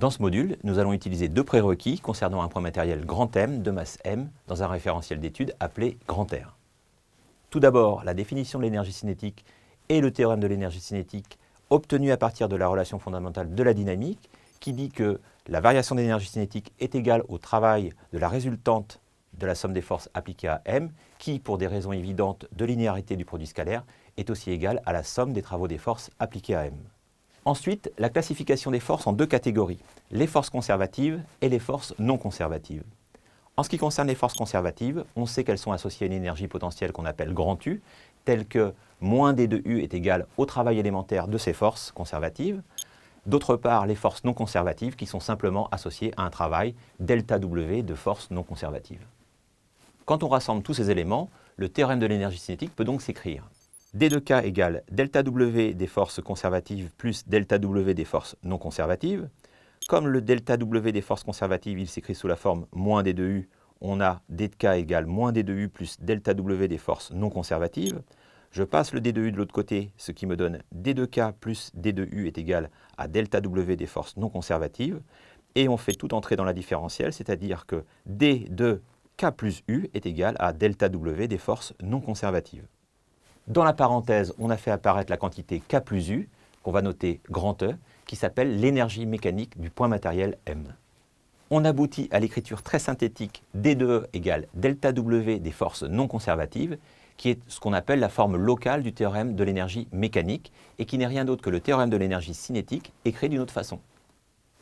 Dans ce module, nous allons utiliser deux prérequis concernant un point matériel grand M de masse M dans un référentiel d'étude appelé grand R. Tout d'abord, la définition de l'énergie cinétique et le théorème de l'énergie cinétique obtenu à partir de la relation fondamentale de la dynamique qui dit que la variation d'énergie cinétique est égale au travail de la résultante de la somme des forces appliquées à M qui, pour des raisons évidentes de linéarité du produit scalaire, est aussi égale à la somme des travaux des forces appliquées à M. Ensuite, la classification des forces en deux catégories, les forces conservatives et les forces non conservatives. En ce qui concerne les forces conservatives, on sait qu'elles sont associées à une énergie potentielle qu'on appelle grand U, telle que moins d de U est égal au travail élémentaire de ces forces conservatives. D'autre part, les forces non conservatives qui sont simplement associées à un travail delta W de forces non conservatives. Quand on rassemble tous ces éléments, le théorème de l'énergie cinétique peut donc s'écrire d de k égale delta W des forces conservatives plus delta W des forces non conservatives. Comme le delta W des forces conservatives, il s'écrit sous la forme moins d de U, on a d de k égale moins d de U plus delta W des forces non conservatives. Je passe le d de U de l'autre côté, ce qui me donne d de k plus d de U est égal à delta W des forces non conservatives. Et on fait tout entrer dans la différentielle, c'est-à-dire que d de k plus U est égal à delta W des forces non conservatives. Dans la parenthèse, on a fait apparaître la quantité K plus U, qu'on va noter grand E, qui s'appelle l'énergie mécanique du point matériel M. On aboutit à l'écriture très synthétique d de E égale delta W des forces non conservatives, qui est ce qu'on appelle la forme locale du théorème de l'énergie mécanique, et qui n'est rien d'autre que le théorème de l'énergie cinétique écrit d'une autre façon.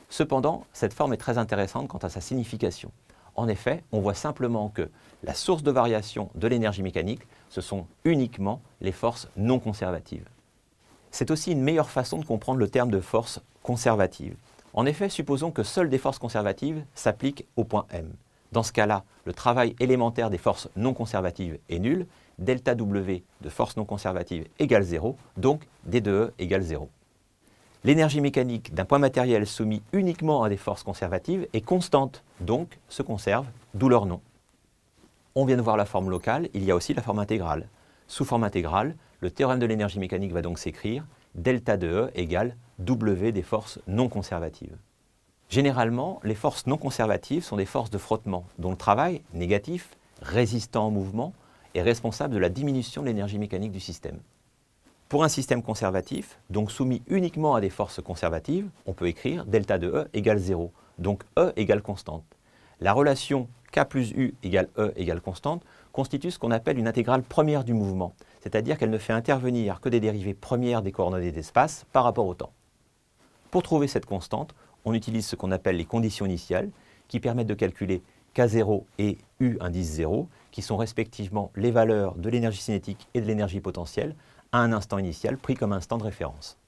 Cependant, cette forme est très intéressante quant à sa signification. En effet, on voit simplement que la source de variation de l'énergie mécanique, ce sont uniquement les forces non conservatives. C'est aussi une meilleure façon de comprendre le terme de force conservative. En effet, supposons que seules des forces conservatives s'appliquent au point M. Dans ce cas-là, le travail élémentaire des forces non conservatives est nul, delta W de force non conservative égale 0, donc d de E égale 0. L'énergie mécanique d'un point matériel soumis uniquement à des forces conservatives est constante, donc se conserve, d'où leur nom. On vient de voir la forme locale, il y a aussi la forme intégrale. Sous forme intégrale, le théorème de l'énergie mécanique va donc s'écrire delta de E égale W des forces non conservatives. Généralement, les forces non conservatives sont des forces de frottement, dont le travail, négatif, résistant au mouvement, est responsable de la diminution de l'énergie mécanique du système. Pour un système conservatif, donc soumis uniquement à des forces conservatives, on peut écrire delta de E égale 0, donc E égale constante. La relation K plus U égale E égale constante constitue ce qu'on appelle une intégrale première du mouvement, c'est-à-dire qu'elle ne fait intervenir que des dérivées premières des coordonnées d'espace par rapport au temps. Pour trouver cette constante, on utilise ce qu'on appelle les conditions initiales, qui permettent de calculer K0 et U indice 0, qui sont respectivement les valeurs de l'énergie cinétique et de l'énergie potentielle, à un instant initial pris comme instant de référence.